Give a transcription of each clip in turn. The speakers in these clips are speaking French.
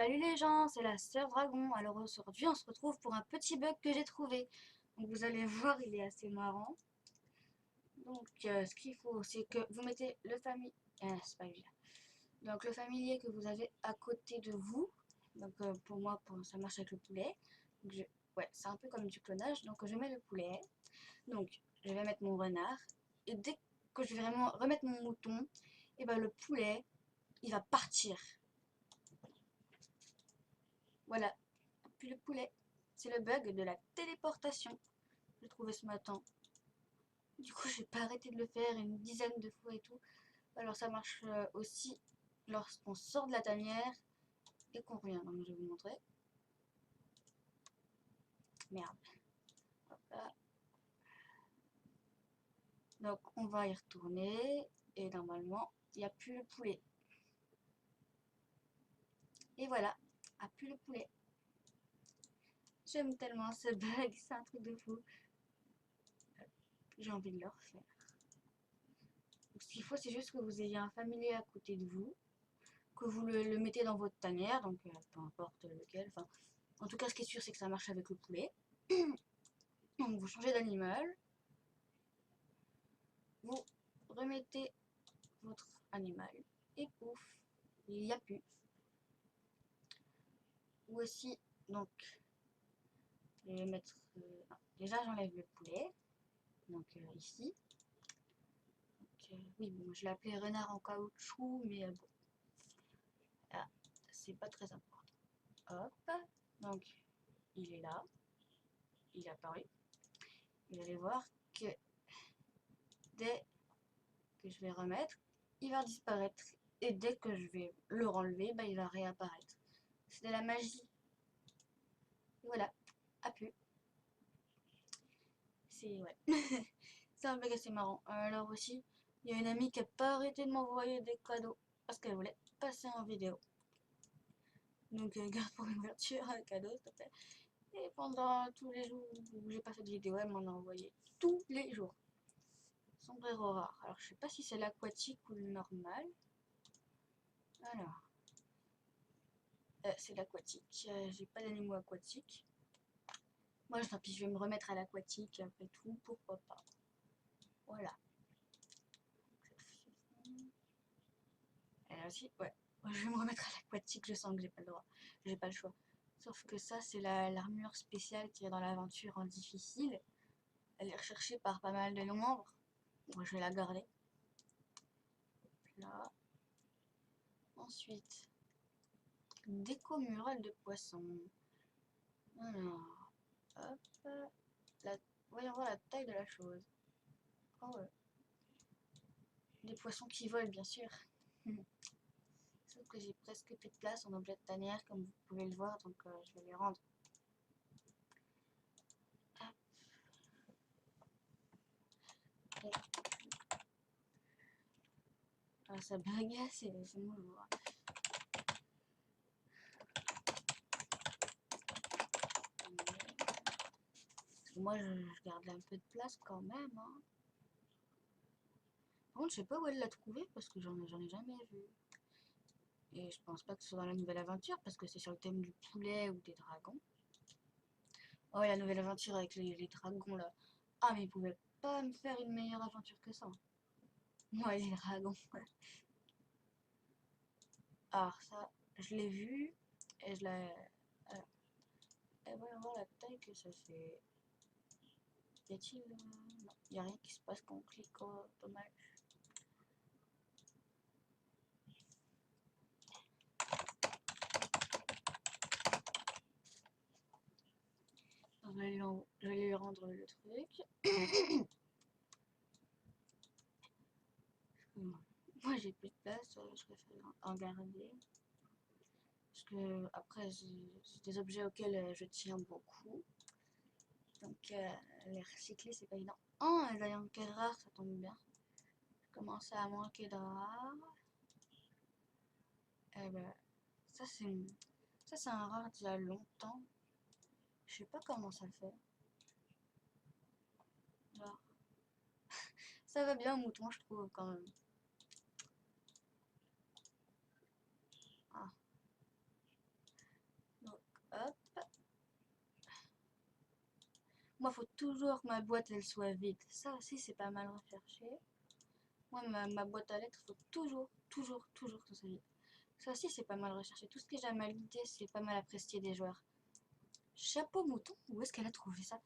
Salut les gens, c'est la sœur Dragon. Alors aujourd'hui, on se retrouve pour un petit bug que j'ai trouvé. Donc vous allez voir, il est assez marrant. Donc ce qu'il faut, c'est que vous mettez le familier. C'est pas évident. Donc le familier que vous avez à côté de vous. Donc pour moi, ça marche avec le poulet. Donc, ouais, c'est un peu comme du clonage. Donc je mets le poulet. Donc je vais mettre mon renard. Et dès que je vais vraiment remettre mon mouton, et ben le poulet, il va partir. Voilà, puis le poulet. C'est le bug de la téléportation. J'ai trouvé ce matin. Du coup, j'ai pas arrêté de le faire une dizaine de fois et tout. Alors ça marche aussi lorsqu'on sort de la tanière et qu'on revient. Donc je vais vous montrer. Merde. Hop là. Donc on va y retourner et normalement il n'y a plus le poulet. Et voilà, a plus le poulet. J'aime tellement ce bug, c'est un truc de fou. J'ai envie de le refaire. Donc, ce qu'il faut, c'est juste que vous ayez un familier à côté de vous, que vous le mettez dans votre tanière, donc peu importe lequel. Enfin, en tout cas, ce qui est sûr, c'est que ça marche avec le poulet. Donc vous changez d'animal, vous remettez votre animal et pouf, il n'y a plus. Ou aussi, donc, je vais mettre. Déjà, j'enlève le poulet, donc ici. Donc, oui, bon, je l'ai appelé renard en caoutchouc, mais bon, ah, c'est pas très important. Hop, donc il est là, il est apparu. Vous allez voir que dès que je vais remettre, il va disparaître. Et dès que je vais le renlever, bah, il va réapparaître. C'est de la magie. Et voilà, a pu. C'est ouais. C'est un bug assez marrant. Alors aussi, il y a une amie qui a pas arrêté de m'envoyer des cadeaux parce qu'elle voulait passer en vidéo. Donc garde pour une ouverture un cadeau, s'il te plaît. Et pendant tous les jours où j'ai pas fait de vidéo, elle m'en a envoyé tous les jours. Sombrero rare. Alors je sais pas si c'est l'aquatique ou le normal. Alors, c'est l'aquatique. J'ai pas d'animaux aquatiques. Moi, tant pis, je vais me remettre à l'aquatique après tout, pourquoi pas. Voilà. Et là aussi, ouais. Je vais me remettre à l'aquatique, je sens que j'ai pas le droit. J'ai pas le choix. Sauf que ça, c'est l'armure spéciale qui est dans l'aventure en difficile. Elle est recherchée par pas mal de membres. Moi, je vais la garder. Là. Ensuite, déco murale de poissons. Alors, hop. Voyons voir la taille de la chose. Oh ouais. Des poissons qui volent, bien sûr. Sauf que j'ai presque plus de place en objet de tanière, comme vous pouvez le voir, donc je vais les rendre. Ah, ça bagasse, c'est lourd. Moi, je garde un peu de place quand même. Hein. Par contre, je sais pas où elle l'a trouvé parce que j'en ai jamais vu. Et je pense pas que ce soit dans la nouvelle aventure parce que c'est sur le thème du poulet ou des dragons. Oh, la nouvelle aventure avec les dragons là. Ah, mais ils pouvaient pas me faire une meilleure aventure que ça. Moi, les dragons. Alors, ça, je l'ai vu et je l'ai. Et voyons voir la taille que ça fait. Y a-t-il. Non, y a rien qui se passe quand on clique. Oh, dommage. Je vais lui rendre le truc. Moi j'ai plus de place, je préfère en garder. Parce que après c'est des objets auxquels je tiens beaucoup. Donc les recycler c'est pas évident. Oh, un Lion rare, ça tombe bien. Je commence à manquer de rares. Eh ben, ça c'est un rare d'il y a longtemps. Je sais pas comment ça fait. Genre, ça va bien au mouton je trouve quand même. Ah. faut toujours que ma boîte elle soit vide. Ça aussi, c'est pas mal recherché. Moi, ma boîte à lettres, faut toujours que ça soit vide. Ça aussi, c'est pas mal recherché. Tout ce qui est jamais validé, c'est pas mal apprécié des joueurs. Chapeau mouton, où est-ce qu'elle a trouvé ça?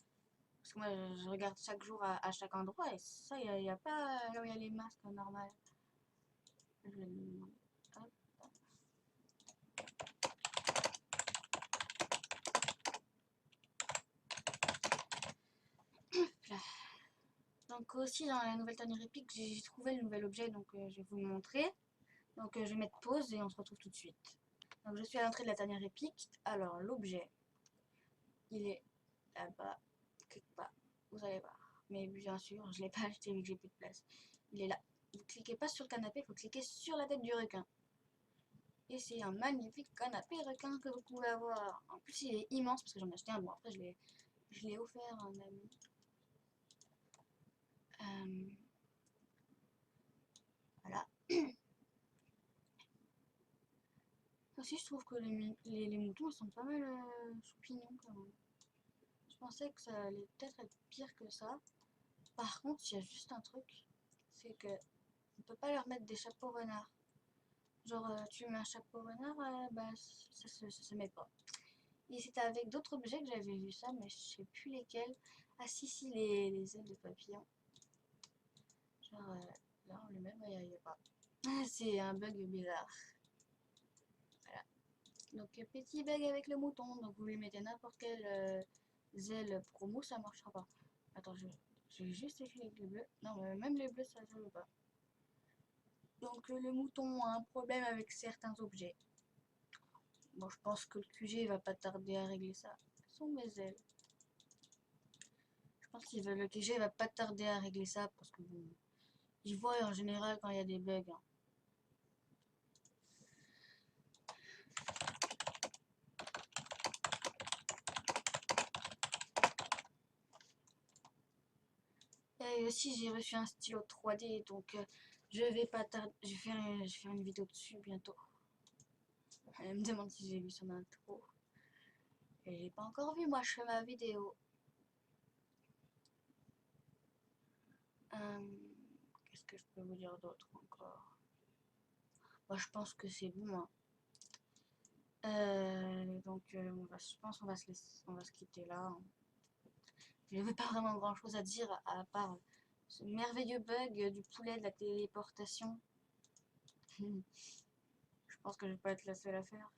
Parce que moi, je regarde chaque jour à chaque endroit et ça, il n'y a pas là où il y a les masques normal. Je vais lui demander. Hop. Là. Donc aussi dans la nouvelle tanière épique, j'ai trouvé le nouvel objet, donc je vais vous le montrer. Donc je vais mettre pause et on se retrouve tout de suite. Donc je suis à l'entrée de la tanière épique. Alors l'objet, il est là-bas, quelque part. Vous allez voir. Mais bien sûr, je ne l'ai pas acheté vu que j'ai plus de place. Il est là. Vous cliquez pas sur le canapé, il faut cliquer sur la tête du requin. Et c'est un magnifique canapé requin que vous pouvez avoir. En plus, il est immense parce que j'en ai acheté un. Bon, après, je l'ai offert à un ami. Voilà. Aussi, je trouve que les moutons sont pas mal choupignons quand même. Je pensais que ça allait peut-être être pire que ça. Par contre, il y a juste un truc, c'est que on peut pas leur mettre des chapeaux renards. Genre, tu mets un chapeau renard, bah ça se met pas. Et c'était avec d'autres objets que j'avais vu ça, mais je sais plus lesquels. Ah si, les ailes de papillon. Genre, là on les met, mais il n'y a pas. C'est un bug bizarre. Voilà. Donc, petit bug avec le mouton. Donc, vous lui mettez n'importe quelle aile promo, ça marchera pas. Attends, je vais juste essayer avec les bleus. Non, mais même les bleus, ça ne veut pas. Donc, le mouton a un problème avec certains objets. Bon, je pense que le QG va pas tarder à régler ça. Ce sont mes ailes. Je pense que le QG va pas tarder à régler ça parce que bon, il voit en général quand il y a des bugs. Hein. Et aussi, j'ai reçu un stylo 3D, donc je vais pas tarder. Je vais faire une vidéo dessus bientôt. Elle me demande si j'ai vu son intro. Et j'ai pas encore vu, moi je fais ma vidéo. Qu'est-ce que je peux vous dire d'autre encore? Moi je pense que c'est bon. Hein. Je pense qu'on va on va se quitter là. Hein. Je n'avais pas vraiment grand chose à dire à part ce merveilleux bug du poulet de la téléportation. Je pense que je vais pas être la seule à faire.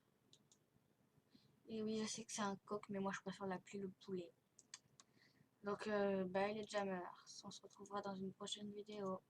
Et oui, je sais que c'est un coq, mais moi je préfère l'appeler le poulet. Donc, bye les jammers. On se retrouvera dans une prochaine vidéo.